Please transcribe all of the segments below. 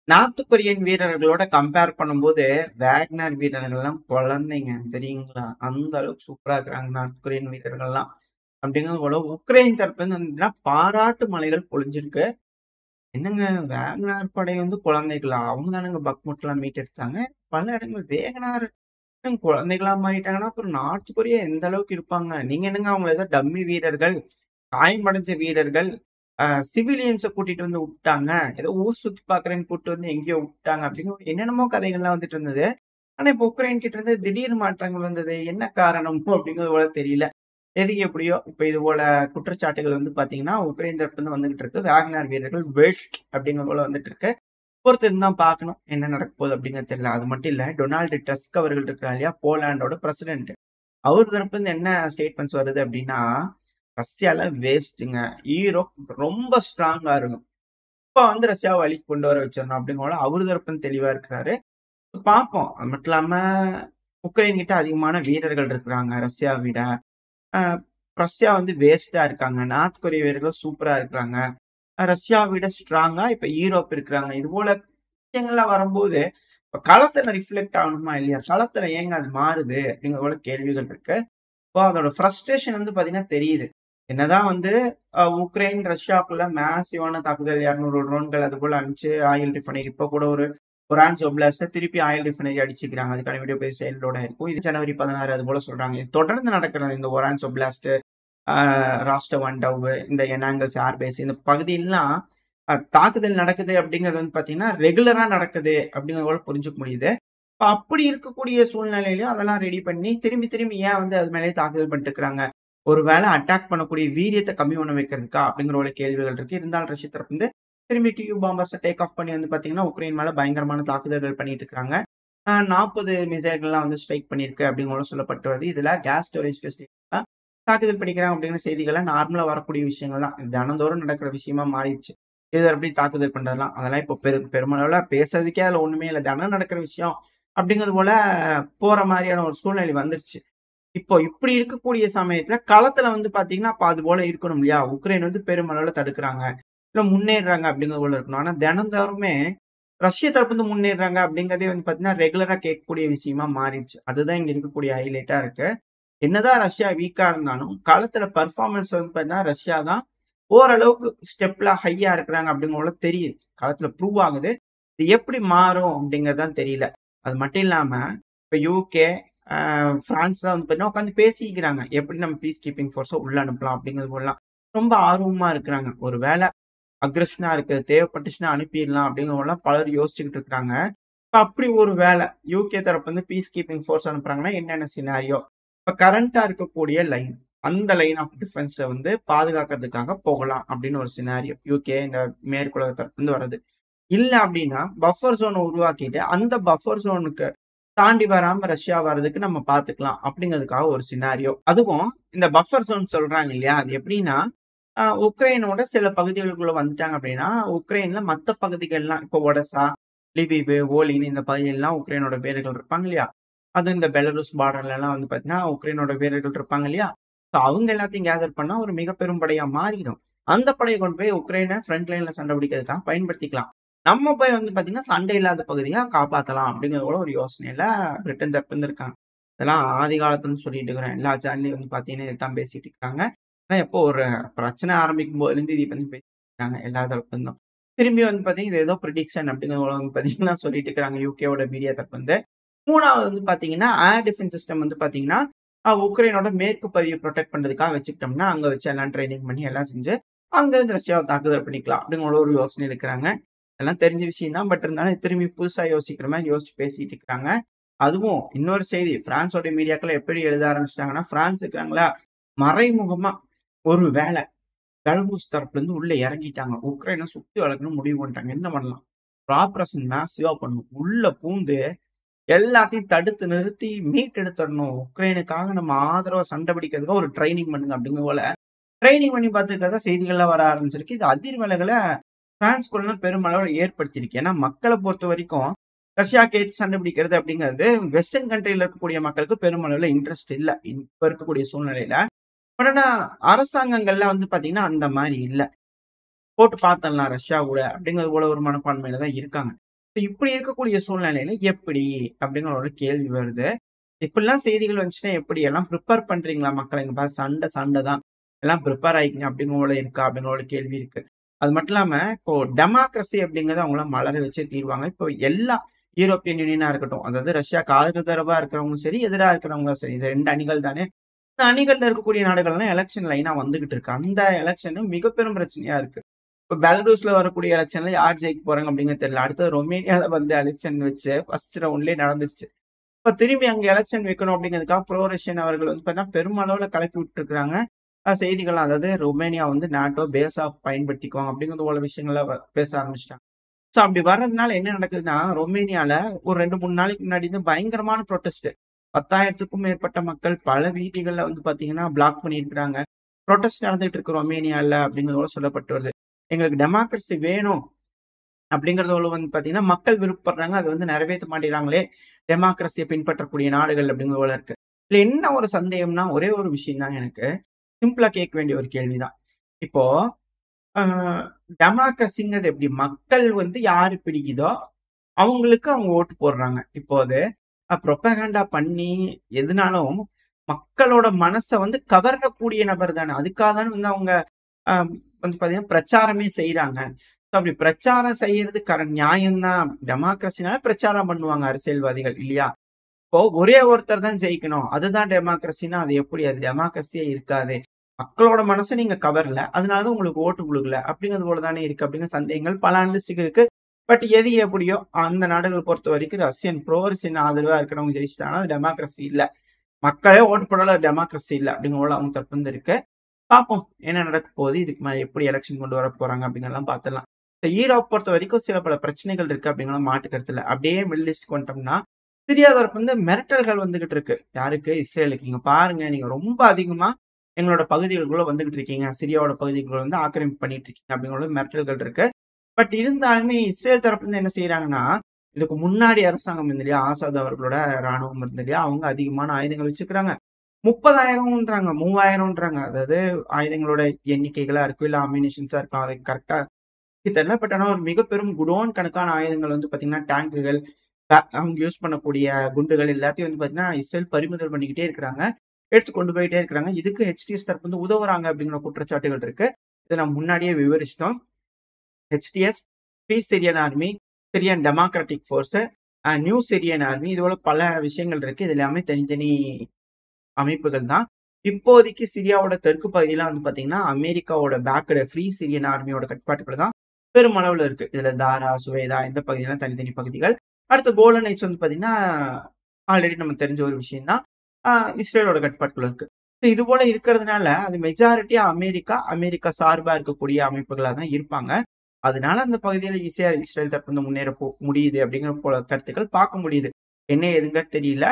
North Korean வீரர்களோட compare பண்ணும்போது, Wagner வீரர்கள்லாம் குழந்தைங்க தெரியுங்களா? அந்த அளவுக்கு சூப்பரா இருக்கிறாங்க நார்த் கொரியன் வீரர்கள்லாம். அப்படிங்கிறது போல உக்ரைன் தரப்புலருந்து வந்துட்டீங்கன்னா, பாராட்டு மழைகள் பொழிஞ்சிருக்கு. என்னங்க வேக்னார் படை வந்து குழந்தைகளா? அவங்க தானங்க பக்முட்லாம் மீட்டெடுத்தாங்க. பல இடங்கள் வேகனார் குழந்தைகளா மாறிட்டாங்கன்னா, அப்புறம் நார்த் கொரியா எந்த அளவுக்கு இருப்பாங்க? நீங்க என்னங்க அவங்கள ஏதோ டம்மி வீரர்கள், காயமடைஞ்ச வீரர்கள், சிவிலியன்ஸ கூட்டிட்டு வந்து உட்டாங்க. ஏதோ ஊர் சுத்தி பார்க்கிறேன்னு கூட்டிட்டு வந்து எங்கேயோ உட்டாங்க அப்படின்னு என்னென்னமோ கதைகள்லாம் வந்துட்டு இருந்தது. ஆனா, இப்போ உக்ரைன் கிட்ட இருந்து திடீர் மாற்றங்கள் வந்தது. என்ன காரணம் அப்படிங்கிறது போல தெரியல. எது எப்படியோ இப்ப இது போல குற்றச்சாட்டுகள் வந்து பார்த்தீங்கன்னா, உக்ரைன் தரப்புலருந்து வந்துகிட்டு இருக்கு. வேக்னர் வீரர்கள் வேஸ்ட் அப்படிங்கிறது போல வந்துட்டு இருக்கு. பொறுத்திருந்து தான் பார்க்கணும். என்ன நடக்க போகுது அப்படிங்கிறது தெரியல. அது மட்டும் இல்ல, டொனால்டு டஸ்க் அவர்கள் இருக்கிறார் இல்லையா? போலாண்டோட பிரசிடென்ட். அவர் தரப்புலருந்து என்ன ஸ்டேட்மெண்ட்ஸ் வருது அப்படின்னா, ரஷ்யால வேஸ்ட்டுங்க. ஈரோப் ரொம்ப ஸ்ட்ராங்கா இருக்கும். இப்ப வந்து ரஷ்யாவ வழிக்கு கொண்டு வர வச்சிரணும் அப்படிங்கறத அவரு தரப்புன்னு தெளிவா இருக்கிறாரு. பார்ப்போம். அது மட்டும் இல்லாம உக்ரைன் கிட்ட அதிகமான வீரர்கள் இருக்கிறாங்க ரஷ்யாவ விட. அ ரஷ்யா வந்து வேஸ்ட்டா இருக்காங்க. நார்த் கொரிய வீரர்கள் சூப்பரா இருக்கிறாங்க. ரஷ்யாவ விட ஸ்ட்ராங்கா இப்ப ஈரோப் இருக்கிறாங்க. இது போல விஷயங்கள்லாம் வரும்போது, இப்ப களத்துல ரிஃப்ளெக்ட் ஆகணுமா இல்லையா? களத்துல ஏங்க அது மாறுது? அப்படிங்கிற போல கேள்விகள் இருக்கு. இப்போ அதோட ஃப்ரஸ்ட்ரேஷன் வந்து பார்த்தீங்கன்னா தெரியுது. என்னதான் வந்து உக்ரைன், ரஷ்யாக்குள்ள மேசிவான தாக்குதல் 200 ட்ரோன்கள் அதுபோல அனுப்பிச்சு ஆயில் ரிஃபைனரி இப்ப கூட ஒரு ஒரான்ஸ் ஒப்லாஸ்ட்ல திருப்பி ஆயில் ரிஃபைனரி அடிச்சுக்கிறாங்க. அதுக்கான வீடியோ போய் செயலோட இருக்கும். இது ஜனவரி 16 அது போல சொல்றாங்க. இது தொடர்ந்து நடக்கிறது இந்த ஒரான்ஸ் ஒப்லாஸ்ட், ஆ ராஸ்டவ் அண்ட் டவ், இந்த எனாங்கல்ஸ் ஏர்பேஸ் இந்த பகுதியெல்லாம் தாக்குதல் நடக்குது அப்படிங்கிறது வந்து பார்த்தீங்கன்னா, ரெகுலரா நடக்குது அப்படிங்கிறத போல புரிஞ்சுக்க முடியுது. இப்ப அப்படி இருக்கக்கூடிய சூழ்நிலையிலயும் அதெல்லாம் ரெடி பண்ணி திரும்பி திரும்பி ஏன் வந்து அது மேலயே தாக்குதல் பண்ணிட்டு இருக்கிறாங்க? ஒரு வேளை அட்டாக் பண்ணக்கூடிய வீரியத்த கம்மி பண்ண வைக்கிறதுக்கா? அப்படிங்கிற ஒரு கேள்விகள் இருக்கு. இருந்தாலும் ரஷ்ய தரப்பு வந்து திரும்பி டியூ பாம்பர்ஸ டேக் ஆஃப் பண்ணி வந்து பார்த்தீங்கன்னா, உக்ரைன் மேல பயங்கரமான தாக்குதல்கள் பண்ணிட்டு இருக்காங்க. 40 மிசைல்கள்லாம் வந்து ஸ்ட்ரைக் பண்ணியிருக்கு அப்படிங்கிற சொல்லப்பட்டு வருது. இதுல கேஸ் ஸ்டோரேஜ் ஃபெசிலிட்டிலாம் தாக்குதல் பண்ணிக்கிறாங்க அப்படிங்கிற செய்திகள்லாம் நார்மலா வரக்கூடிய விஷயங்கள் தான். தினந்தோறும் நடக்கிற விஷயமா மாறிடுச்சு. இது எப்படி தாக்குதல் பண்றதெல்லாம். அதெல்லாம் இப்போ பெருமளவுல பேசுறதுக்கே அதுல ஒண்ணுமே இல்ல. தினம் நடக்கிற விஷயம் அப்படிங்கிறது போல போற மாரியான ஒரு சூழ்நிலை வந்துருச்சு. இப்போ இப்படி இருக்கக்கூடிய சமயத்துல களத்துல வந்து பாத்தீங்கன்னா, அப்ப அது போல இருக்கணும் இல்லையா? உக்ரைன் வந்து பெருமளவுல தடுக்குறாங்க. இல்ல முன்னேறுறாங்க அப்படிங்கிறது போல இருக்கணும். ஆனா தினந்தோறுமே ரஷ்ய தரப்பு வந்து முன்னேறுறாங்க அப்படிங்கிறதே வந்து பாத்தீங்கன்னா, ரெகுலரா கேட்கக்கூடிய விஷயமா மாறிடுச்சு. அதுதான் இங்க இருக்கக்கூடிய ஹைலைட்டா இருக்கு. என்னதான் ரஷ்யா வீக்கா இருந்தாலும், களத்துல பெர்ஃபார்மன்ஸ் வந்து பாத்தீங்கன்னா, ரஷ்யா தான் ஓரளவுக்கு ஸ்டெப்ல ஹையா இருக்கிறாங்க அப்படிங்கிறது தெரியுது. களத்துல ப்ரூவ் ஆகுது. இது எப்படி மாறும் அப்படிங்கிறது தான் தெரியல. அது மட்டும் இல்லாம, இப்ப யுகே, பிரான்ஸ்லாம் வந்து பார்த்தீங்கன்னா உட்காந்து பேசிக்கிறாங்க. எப்படி நம்ம பீஸ் கீப்பிங் ஃபோர்ஸ உள்ள அனுப்பலாம் அப்படிங்கிறது போலலாம். ரொம்ப ஆர்வமா இருக்கிறாங்க. ஒரு வேள அக்ரஷனா இருக்கு, தேவைப்பட்டுச்சுன்னா அனுப்பிடலாம் அப்படிங்கிறதெல்லாம் பலர் யோசிச்சுக்கிட்டு இருக்காங்க. இப்ப அப்படி ஒரு வேள யுகே தரப்பு வந்து பீஸ் கீப்பிங் ஃபோர்ஸ் அனுப்புறாங்கன்னா என்னென்ன சினாரியோ? இப்ப கரண்ட்டா இருக்கக்கூடிய லைன். அந்த லைன் ஆஃப் டிஃபென்ஸ்ல வந்து பாதுகாக்கிறதுக்காக போகலாம் அப்படின்னு ஒரு சினாரியோ. யுகே இந்த மேற்குலக தரப்புலருந்து வர்றது. இல்ல அப்படின்னா, பஃபர் ஜோன உருவாக்கிட்டு, அந்த பஃபர் ஜோனுக்கு தாண்டி வராம ரஷ்யா வர்றதுக்கு நம்ம பார்த்துக்கலாம். அப்படிங்கிறதுக்காக ஒரு சினாரியோ. அதுவும் இந்த பஃபர் ஜோன் சொல்றாங்க இல்லையா? அது எப்படின்னா, உக்ரைனோட சில பகுதிகளுக்குள்ள வந்துட்டாங்க அப்படின்னா, உக்ரைன்ல மத்த பகுதிகள்லாம் இப்போ ஒடெசா, லிவிவ், ஓலின் இந்த பகுதியெல்லாம் உக்ரைனோட வீரர்கள் இருப்பாங்க இல்லையா? அதுவும் இந்த பெலருஸ் பார்டர்லலாம் வந்து பார்த்தீங்கன்னா, உக்ரைனோட வீரர்கள் இருப்பாங்க இல்லையா? ஸோ அவங்க எல்லாத்தையும் கேதர் பண்ணா ஒரு மிக பெரும் படையா மாறிடும். அந்த படைய கொண்டு போய் உக்ரைன ஃப்ரண்ட் லைன்ல சண்டை பிடிக்கிறதுக்காக பயன்படுத்திக்கலாம். நம்ம போய் வந்து பார்த்தீங்கன்னா, சண்டை இல்லாத பகுதியா காப்பாத்தலாம் அப்படிங்கிற கூட ஒரு யோசனையில பிரிட்டன் தரப்புல இருந்து இருக்காங்க. இதெல்லாம் ஆதி காலத்துலன்னு சொல்லிட்டு இருக்கிறேன். எல்லா சேனல்லயும் வந்து பார்த்தீங்கன்னா, இதைத்தான் பேசிட்டு இருக்காங்க. ஆனா எப்போ ஒரு பிரச்சனை ஆரம்பிக்கும் போதுலேருந்து இதை பத்தி பேசிட்டு இருக்காங்க எல்லா தரப்புல இருந்தும். திரும்பி வந்து பார்த்தீங்கன்னா, இது ஏதோ பிரிடிக்ஷன் அப்படிங்கிற போல வந்து பார்த்தீங்கன்னா சொல்லிட்டு இருக்காங்க யுகேவோட மீடியா தரப்பு வந்து. 3வது வந்து பார்த்தீங்கன்னா, ஏர் டிஃபென்ஸ் சிஸ்டம் வந்து பார்த்தீங்கன்னா, உக்ரைனோட மேற்கு பகுதிய புரொடெக்ட் பண்றதுக்காக வச்சுக்கிட்டோம்னா, அங்க வச்சு எல்லாம் ட்ரெய்னிங் பண்ணி எல்லாம் செஞ்சு, அங்க இருந்து ரஷ்யாவ தாக்குதல் பண்ணிக்கலாம் அப்படிங்கிற ஒரு யோசனையில இருக்கிறாங்க. எல்லாம் தெரிஞ்ச விஷயம் தான். பட் இருந்தாலும் திரும்பி புதுசா யோசிக்கிற மாரி யோசிச்சு பேசிட்டு இருக்கிறாங்க. அதுவும் இன்னொரு செய்தி, பிரான்ஸோட மீடியாக்கள் எப்படி எழுத ஆரம்பிச்சுட்டாங்கன்னா, பிரான்ஸ் இருக்கிறாங்களா, மறைமுகமா ஒரு வேள பெலருஸ் தரப்புல இருந்து உள்ள இறங்கிட்டாங்க. உக்ரைன சுத்தி வளைக்கணும்னு முடிவு பண்ணிட்டாங்க. என்ன பண்ணலாம்? ஒரு ஆப்பரேஷன் மேசிவா பண்ணணும். உள்ள பூந்து எல்லாத்தையும் தடுத்து நிறுத்தி மீட்டெடுத்துறணும். உக்ரைனுக்காக நம்ம ஆதரவா சண்டை பிடிக்கிறதுக்கு ஒரு ட்ரெய்னிங் பண்ணுங்க அப்படிங்கிற போல ட்ரெய்னிங் பண்ணி பார்த்துருக்கிறதா செய்திகள்லாம் வர ஆரம்பிச்சிருக்கு. இது அதிர்வலைகள பிரான்ஸ்குள்ள பெருமளவுல ஏற்படுத்தியிருக்கு. ஏன்னா மக்கள பொறுத்தவரைக்கும் ரஷ்யாக்கு எதிர்த்து சண்டை பிடிக்கிறது அப்படிங்கிறது வெஸ்டர்ன் கண்ட்ரில இருக்கக்கூடிய மக்களுக்கு பெருமளவுல இன்ட்ரெஸ்ட் இல்ல. இப்ப இருக்கக்கூடிய சூழ்நிலையில. பட் ஆனா அரசாங்கங்கள்ல வந்து பார்த்தீங்கன்னா, அந்த மாரி இல்ல. போட்டு பார்த்துடலாம் ரஷ்யா கூட அப்படிங்கிறது போல ஒரு மனப்பான்மையில தான் இருக்காங்க. இப்படி இருக்கக்கூடிய சூழ்நிலையில எப்படி அப்படிங்கிற ஒரு கேள்வி வருது. இப்படிலாம் செய்திகள் வந்துச்சுன்னா எப்படி எல்லாம் ப்ரிப்பேர் பண்றீங்களா மக்களை? இங்க பாரு சண்டை தான். எல்லாம் ப்ரிப்பேர் ஆயிக்கங்க அப்படிங்கிற போல இருக்கா? அப்படிங்கிற ஒரு கேள்வி இருக்கு. அது மட்டும் இல்லாம இப்போ டெமோக்ரஸி அப்படிங்கிறத அவங்களாம் மலர வச்சே தீருவாங்க. இப்போ எல்லா யூரோப்பியன் யூனியனா இருக்கட்டும், அதாவது ரஷ்யாக்கு ஆதரவா இருக்கிறவங்களும் சரி, எதிரா இருக்கிறவங்களும் சரி, இது 2 அணிகள் தானே. இந்த அணிகள்ல இருக்கக்கூடிய நாடுகள்லாம் எலக்ஷன் லைனா வந்துகிட்டு இருக்கு. அந்த எலக்ஷன் மிக பெரும் பிரச்சனையா இருக்கு. இப்ப பெலரூஸ்ல வரக்கூடிய எலக்ஷன்ல யார் ஜெயிக்க போறாங்க அப்படிங்கிறது தெரியல. அடுத்தது ரொமேனியால வந்து எலக்ஷன் வச்சு ஃபர்ஸ்ட் ரவுண்ட்லயே நடந்துருச்சு. இப்ப திரும்பி அங்க எலக்ஷன் வைக்கணும் அப்படிங்கிறதுக்காக ப்ரோ ரஷ்யன் அவர்கள் வந்து பார்த்தீங்கன்னா பெருமளவுல கிளப்பி விட்டுருக்காங்க. செய்திகள்லாம் அதாவது ரொமேனியா வந்து நாட்டோ பேஸ் ஆஃப் பயன்படுத்திக்குவாங்க அப்படிங்கிறது போல விஷயங்கள பேச ஆரம்பிச்சிட்டாங்க. ஸோ அப்படி வர்றதுனால என்ன நடக்குதுன்னா, ரொமேனியால ஒரு 2, 3 நாளைக்கு முன்னாடி வந்து பயங்கரமான ப்ரொட்டஸ்ட். 10,000க்கும் மேற்பட்ட மக்கள் பல வீதிகள்ல வந்து பார்த்தீங்கன்னா, பிளாக் பண்ணியிருக்கிறாங்க. ப்ரொட்டஸ்ட் நடந்துட்டு இருக்கு ரொமேனியால அப்படிங்கிறதோட சொல்லப்பட்டு வருது. எங்களுக்கு டெமோக்ரஸி வேணும் அப்படிங்கிறதோட வந்து பார்த்தீங்கன்னா, மக்கள் விருப்பப்படுறாங்க. அது வந்து நிறைவேத்த மாட்டேங்கிறாங்களே, டெமோக்ரஸிய பின்பற்றக்கூடிய நாடுகள் அப்படிங்கிறது போல இருக்கு. இதுல என்ன ஒரு சந்தேகம்னா, ஒரே ஒரு விஷயம் தான் எனக்கு. சிம்பிளா கேட்க வேண்டிய ஒரு கேள்விதான். இப்போ அ டெமோக்ரஸிங்கிறது எப்படி? மக்கள் வந்து யாரு பிடிக்குதோ, அவங்களுக்கு அவங்க ஓட்டு போடுறாங்க. இப்போ அது புரொபகண்டா பண்ணி எதுனாலும் மக்களோட மனச வந்து கவரக்கூடிய நபர் தானே. அதுக்காக தானே வந்து அவங்க அ வந்து பார்த்தீங்கன்னா, பிரச்சாரமே செய்றாங்க. அப்படி பிரச்சாரம் செய்யறது நியாயம் தான். டெமோக்ரஸினால பிரச்சாரம் பண்ணுவாங்க அரசியல்வாதிகள் இல்லையா? இப்போ ஒரே ஒருத்தர் தான் ஜெயிக்கணும். அதுதான் டெமோக்ரஸின்னா அது எப்படி? அது டெமோக்ரஸியே இருக்காதே. மக்களோட மனச நீங்க கவரல. அதனால தான் உங்களுக்கு ஓட்டு குடுக்கல. அப்படிங்கிறது போல தானே இருக்கு அப்படிங்கிற சந்தேகங்கள் பல அனலிஸ்ட்க்கு இருக்கு. பட் எது எப்படியோ அந்த நாடுகள் பொறுத்தவரைக்கும் ப்ரோ ரஷ்யன் ஆதரவா இருக்கிறவங்க ஜெயிச்சுட்டாங்கன்னா அது டெமோக்ரஸி இல்ல. மக்களே ஓட்டு போடல அது டெமோக்ரஸி இல்ல. அப்படிங்கிற போல அவங்க தரப்பு வந்து இருக்கு. பார்ப்போம். என்ன நடக்க போகுது? இதுக்கு மேல எப்படி எலக்ஷன் கொண்டு வர போறாங்க அப்படிங்கிறதெல்லாம் பார்த்துடலாம். இந்த ஈராக் பொறுத்தவரைக்கும் சில பல பிரச்சனைகள் இருக்கு அப்படிங்கிறத மாற்று கருத்து இல்ல. அப்படியே மிடில் ஈஸ்ட்க்கு வந்துட்டோம்னா, சிரியா தரப்பு வந்து மிரட்டல்கள் வந்துகிட்டு இருக்கு. யாருக்கு? இஸ்ரேலுக்கு. இங்க பாருங்க நீங்க ரொம்ப அதிகமா எங்களோட பகுதிகளுக்குள்ள வந்துகிட்டு இருக்கீங்க. சிரியாவோட பகுதிக்குள்ள வந்து ஆக்கிரமிப்பு பண்ணிட்டு இருக்கீங்க அப்படிங்கிற மிரட்டல்கள் இருக்கு. பட் இருந்தாலுமே இஸ்ரேல் தரப்புல இருந்து என்ன செய்றாங்கன்னா, இதுக்கு முன்னாடி அரசாங்கம் இருந்து இல்லையா, ஆசாத் அவர்களோட ராணுவம் இருந்து இல்லையா, அவங்க அதிகமான ஆயுதங்கள் வச்சுக்கிறாங்க. 30,000ன்றாங்க, 3,000ன்றாங்க. அதாவது ஆயுதங்களோட எண்ணிக்கைகளா இருக்கும், இல்ல அம்யூனிஷன்ஸா இருக்கும். அது கரெக்ட்டா தெரியல. பட் ஆனா ஒரு மிக பெரும் குடோன் கணக்கான ஆயுதங்கள் வந்து பார்த்தீங்கன்னா, டேங்குகள், அவங்க யூஸ் பண்ணக்கூடிய குண்டுகள் எல்லாத்தையும் வந்து பார்த்தீங்கன்னா, இஸ்ரேல் பறிமுதல் பண்ணிக்கிட்டே இருக்கிறாங்க. எடுத்து கொண்டு போயிட்டே இருக்கிறாங்க. இதுக்கு ஹெச்டிஎஸ் தரப்பு வந்து உதவுறாங்க அப்படிங்கிற குற்றச்சாட்டுகள் இருக்கு. இத நம்ம முன்னாடியே விவரிச்சிட்டோம். HTS, Free Syrian Army, Syrian Democratic Force, New Syrian Army இது போல பல விஷயங்கள் இருக்கு. இது எல்லாமே தனித்தனி அமைப்புகள் தான். இப்போதைக்கு சிரியாவோட தெற்கு பகுதியில வந்து பார்த்தீங்கன்னா, அமெரிக்காவோட பேக்டு ஃப்ரீ சிரியன் ஆர்மியோட கட்டுப்பாட்டுக்குள்ள தான் பெருமளவுல இருக்கு. இதுல தாரா, சுவேதா இந்த பகுதியெல்லாம் தனித்தனி பகுதிகள். அடுத்து கோலன் ஹைட்ஸ் வந்து பார்த்தீங்கன்னா, ஆல்ரெடி நமக்கு தெரிஞ்ச ஒரு விஷயம் தான். அ இஸ்ரேலோட கட்டுப்பாட்டுக்குள்ள இருக்கு. இது போல இருக்கிறதுனால, அது மெஜாரிட்டியா அமெரிக்கா சார்பா இருக்கக்கூடிய அமைப்புகளா தான் இருப்பாங்க. அதனால அந்த பகுதியில ஈஸியா இஸ்ரேல் தரப்பு வந்து முன்னேற முடியுது அப்படிங்கிற போல கருத்துக்கள் பார்க்க முடியுது. என்ன ஏதுங்க தெரியல.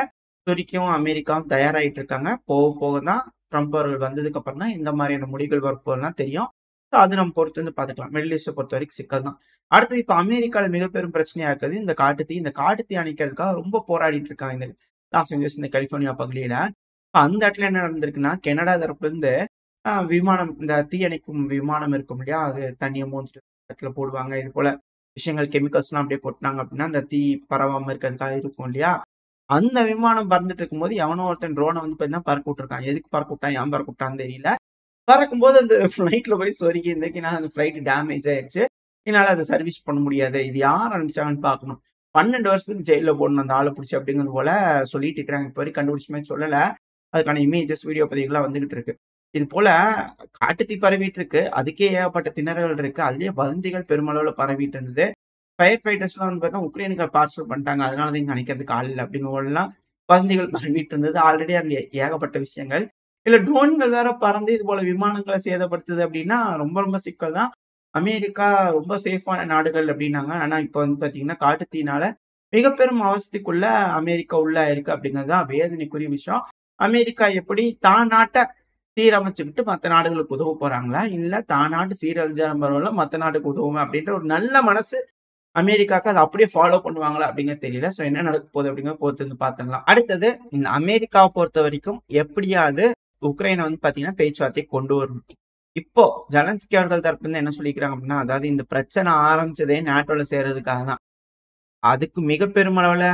துருக்கியும், அமெரிக்காவும் தயாராயிட்டு இருக்காங்க. போக போக தான் ட்ரம்ப் அவர்கள் வந்ததுக்கு அப்புறம் தான் இந்த மாதிரியான முடிவுகள் வரப்போகுதுலாம் தெரியும். ஸோ அது நம்ம பொறுத்து வந்து பார்த்துக்கலாம். மிடில் ஈஸ்ட்ட பொறுத்தவரைக்கும் சிக்கல் தான். அடுத்தது இப்ப அமெரிக்கால மிக பெரும் பிரச்சனையா இருக்கிறது இந்த காட்டுத்தீ. இந்த காட்டுத்தீ அணைக்கிறதுக்காக ரொம்ப போராடிட்டு இருக்காங்க. இந்த லாஸ் ஏஞ்சல்ஸ், இந்த கலிபோர்னியா பகுதியில. அந்த இடத்துல என்ன நடந்திருக்குன்னா, கனடா தரப்புல இருந்து விமானம் இந்த தீயணைக்கும் விமானம் இருக்கும் இல்லையா? அது தண்ணிய மோந்துட்டு இடத்துல போடுவாங்க. இது போல விஷயங்கள் கெமிக்கல்ஸ்லாம் அப்படியே கொட்டுனாங்க அப்படின்னா, அந்த தீ பரவாம இருக்கிறதுக்காக இருக்கும் இல்லையா? அந்த விமானம் பறந்துட்டு இருக்கும்போது எவனோ ஒருத்தன் ட்ரோன வந்து பார்த்தீங்கன்னா பறக்க விட்டுருக்கான். எதுக்கு பறக்க விட்டான்? ஏன் பறக்க விட்டான்னு தெரியல. பறக்கும்போது அந்த ஃப்ளைட்ல போய் சொருகி இருந்துச்சுன்னா அந்த ஃப்ளைட் டேமேஜ் ஆயிருச்சு. என்னால அத சர்வீஸ் பண்ண முடியாது. இது யார் அனுப்பிச்சாங்கன்னு பார்க்கணும். 12 வருஷத்துக்கு ஜெயில்ல போடணும் அந்த ஆள புடிச்சு அப்படிங்கிறது போல சொல்லிட்டு இருக்கிறாங்க. இப்போ வரைக்கும் கண்டுபிடிச்ச மாரி சொல்லல. அதுக்கான இமேஜஸ், வீடியோ பதிவுகள்லாம் வந்துகிட்டு இருக்கு. இது போல காட்டுத்தீ பரவிட்டு இருக்கு. அதுக்கே ஏகப்பட்ட திணறல்கள் இருக்கு. அதிலேயே வதந்திகள் பெருமளவுல பரவிட்டு இருந்தது. ஃபயர் ஃபைட்டர்ஸ்லாம் வந்து பார்த்தீங்கன்னா, உக்ரைனுக்கு பார்சல் பண்ணிட்டாங்க. அதனால தான் இங்க அணைக்கிறதுக்கு ஆள் இல்ல அப்படிங்கிறதெல்லாம் வதந்திகள் பரவிட்டு இருந்தது. ஆல்ரெடி அங்க ஏகப்பட்ட விஷயங்கள். இதுல ட்ரோன்கள் வேற பறந்து இது போல விமானங்கள சேதப்படுத்துது அப்படின்னா, ரொம்ப ரொம்ப சிக்கல் தான். அமெரிக்கா ரொம்ப சேஃபான நாடுகள் அப்படின்னாங்க. ஆனா இப்ப வந்து பார்த்தீங்கன்னா, காட்டுத்தீயினால மிக பெரும் அவஸ்தைக்குள்ள அமெரிக்கா உள்ளாயிருக்கு அப்படிங்கிறது தான் வேதனைக்குரிய விஷயம். அமெரிக்கா எப்படி தான் நாட்ட சீரமைச்சுக்கிட்டு மத்த நாடுகளுக்கு உதவ போறாங்களா? இல்ல தான் நாடு சீரழிஞ்சாலும் பரவால்ல, மத்த நாட்டுக்கு உதவுவேன் அப்படின்ற ஒரு நல்ல மனசு அமெரிக்காக்கு அத அப்படியே ஃபாலோ பண்ணுவாங்களா அப்படிங்கிறது தெரியல. ஸோ என்ன நடக்க போகுது அப்படிங்கிறத பொறுத்து வந்து பார்த்துடலாம். அடுத்தது இந்த அமெரிக்காவ பொறுத்தவரைக்கும் எப்படியாவது உக்ரைன வந்து பார்த்தீங்கன்னா, பேச்சுவார்த்தைக்கு கொண்டு வரணும். இப்போ ஜெலன்ஸ்கி அவர்கள் தரப்புலருந்து என்ன சொல்லிக்கிறாங்க அப்படின்னா, அதாவது இந்த பிரச்சனை ஆரம்பிச்சதே நேட்டோல சேர்றதுக்காக தான். அதுக்கு மிக பெருமளவுல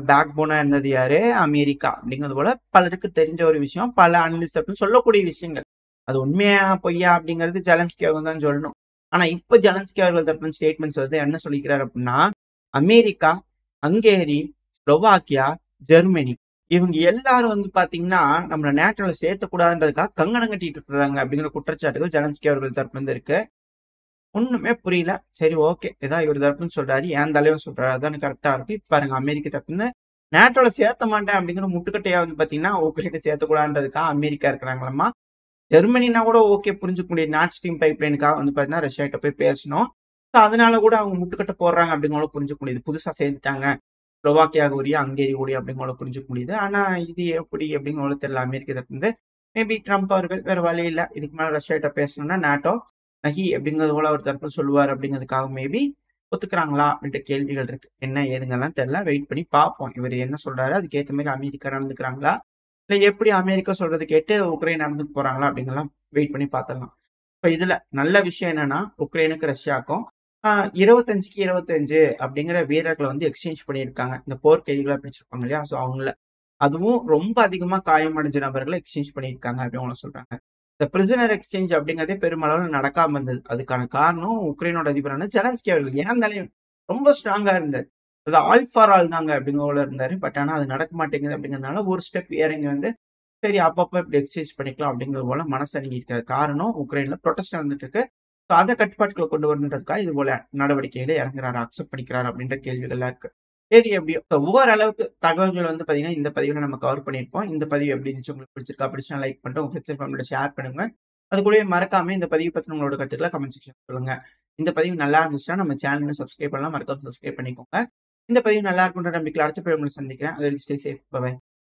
பேக் போனா இருந்தது யாரு? அமெரிக்கா. அப்படிங்கிறது போல பலருக்கு தெரிஞ்ச ஒரு விஷயம். பல அனலிஸ்ட் அப்படின்னு சொல்லக்கூடிய விஷயங்கள். அது உண்மையா, பொய்யா அப்படிங்கிறது ஜெலன்ஸ்கி அவங்க தான் சொல்லணும். ஆனா இப்ப ஜெலன்ஸ்கி அவர்கள் தரப்பில் ஸ்டேட்மெண்ட்ஸ் வந்து என்ன சொல்லிக்கிறாரு அப்படின்னா, அமெரிக்கா, ஹங்கேரி, ஸ்லோவாக்கியா, ஜெர்மனி இவங்க எல்லாரும் வந்து பாத்தீங்கன்னா நம்மள நேட்டோல சேர்த்தக்கூடாதுன்றதுக்காக கங்கணம் கட்டிட்டு இருக்காங்க அப்படிங்கிற குற்றச்சாட்டுகள் ஜெலன்ஸ்கி அவர்கள் தரப்புல இருந்து இருக்கு. ஒண்ணுமே புரியல. சரி ஓகே. ஏதோ இவரு தரப்புன்னு சொல்றாரு. என் தலைவன் சொல்றாரு. அதானே கரெக்ட்டா இருக்கு. இப்ப பாருங்க அமெரிக்கா தரப்புன்னு நேட்டோல சேர்த்த மாட்டேன் அப்படிங்கிற முட்டுக்கட்டையா வந்து பாத்தீங்கன்னா, உக்ரைனை சேர்த்தக்கூடாதுன்றதுக்காக அமெரிக்கா இருக்கிறாங்களாமா. ஜெர்மனினா கூட ஓகே புரிஞ்சுக்க முடியும். நார்ட் ஸ்ட்ரீம் பைப்லைனுக்காக வந்து பாத்தீங்கன்னா ரஷ்யாகிட்ட போய் பேசணும். ஸோ அதனால கூட அவங்க முட்டுக்கட்டை போடுறாங்க அப்படிங்கிறத புரிஞ்சுக்க முடியுது. புதுசா சேர்ந்துட்டாங்க. ஸ்லோவாக்கியா கூடிய, ஹங்கேரி கூடிய அப்படிங்கிறத புரிஞ்சுக்க முடியுது. ஆனா இது எப்படி அப்படிங்கிறது தெரியல. அமெரிக்கா தரப்புலருந்து மேபி ட்ரம்ப் அவர்கள் வேற வழி இல்ல. இதுக்கு மேல ரஷ்யாகிட்ட பேசணும்னா நேட்டோ நஹி அப்படிங்கிறது போல ஒரு தரப்பு சொல்லுவார் அப்படிங்கிறதுக்காக மேபி ஒத்துக்கிறாங்களா அப்படின்ற கேள்விகள் இருக்கு. என்ன ஏதுங்கெல்லாம் தெரியல. வெயிட் பண்ணி பார்ப்போம். இவர் என்ன சொல்றாரு அதுக்கேற்ற மாதிரி அமெரிக்கா நடந்துக்கிறாங்களா இல்ல எப்படி அமெரிக்கா சொல்றது கேட்டு உக்ரைன் நடந்துட்டு போறாங்களா அப்படிங்கலாம் வெயிட் பண்ணி பார்த்துடலாம். இப்ப இதுல நல்ல விஷயம் என்னன்னா உக்ரைனுக்கு ரஷ்யாவுக்கும் 25க்கு 25 அப்படிங்கிற வீரர்களை வந்து எக்ஸ்சேஞ்ச் பண்ணியிருக்காங்க. இந்த போர் கைதிகளா பிடிச்சிருப்பாங்க இல்லையா? ஸோ அவங்கள அதுவும் ரொம்ப அதிகமா காயமடைஞ்ச நபர்களை எக்ஸ்சேஞ்ச் பண்ணியிருக்காங்க அப்படின்னு சொல்றாங்க. இந்த பிரிசனர் எக்ஸ்சேஞ்ச் அப்படிங்கிறதே பெருமளவில் நடக்காம இருந்தது. அதுக்கான காரணம் உக்ரைனோட அதிபரான ஜெலன்ஸ்கி அவர்கள். ஏன் தலைவர் ரொம்ப ஸ்ட்ராங்கா இருந்தார். அது ஆல் ஃபார் ஆல் தாங்க அப்படிங்கிற இருந்தாரு. பட் ஆனா அது நடக்க மாட்டேங்குது அப்படிங்கிறதுனால ஒரு ஸ்டெப் இறங்கி வந்து சரி அப்பப்ப இப்படி எக்ஸ்சேஞ்ச் பண்ணிக்கலாம் அப்படிங்கிறது போல மனசடங்கி இருக்கிற காரணம் உக்ரைன்ல ப்ரொடெஸ்ட் நடந்துட்டு இருக்கு. ஸோ அதை கட்டுப்பாட்டுக்குள்ள கொண்டு வரணுன்றதுக்காக இது போல நடவடிக்கைகளை இறங்குறாரு, அக்செப்ட் பண்ணிக்கிறாரு அப்படின்ற கேள்விகள்லாம் இருக்கு. எது எப்படியோ ஒவ்வொரு அளவுக்கு தகவல்கள் வந்து பாத்தீங்கன்னா இந்த பதிவுல நம்ம கவர் பண்ணியிருப்போம். இந்த பதிவு எப்படி இருந்துச்சு உங்களுக்கு பிடிச்சிருக்கா? பிடிச்சா லைக் பண்ணிட்டு உங்க ஃப்ரெண்ட்ஸ் ஃபேமிலியோட ஷேர் பண்ணுங்க. அது கூடவே மறக்காம இந்த பதிவு பத்தி உங்களோட கருத்துக்களை கமெண்ட் செக்ஷன் சொல்லுங்க. இந்த பதிவு நல்லா இருந்துச்சுன்னா நம்ம சேனல் சப்ஸ்கிரைப் பண்ணலாம். மறக்காம சப்ஸ்கிரைப் பண்ணிக்கோங்க. இந்த பதிவு நல்லா இருக்குன்ற நம்பிக்கையில் அடுத்த பதிவு உங்களை சந்திக்கிறேன். அது வரைக்கும் ஸ்டே சேஃப். பை.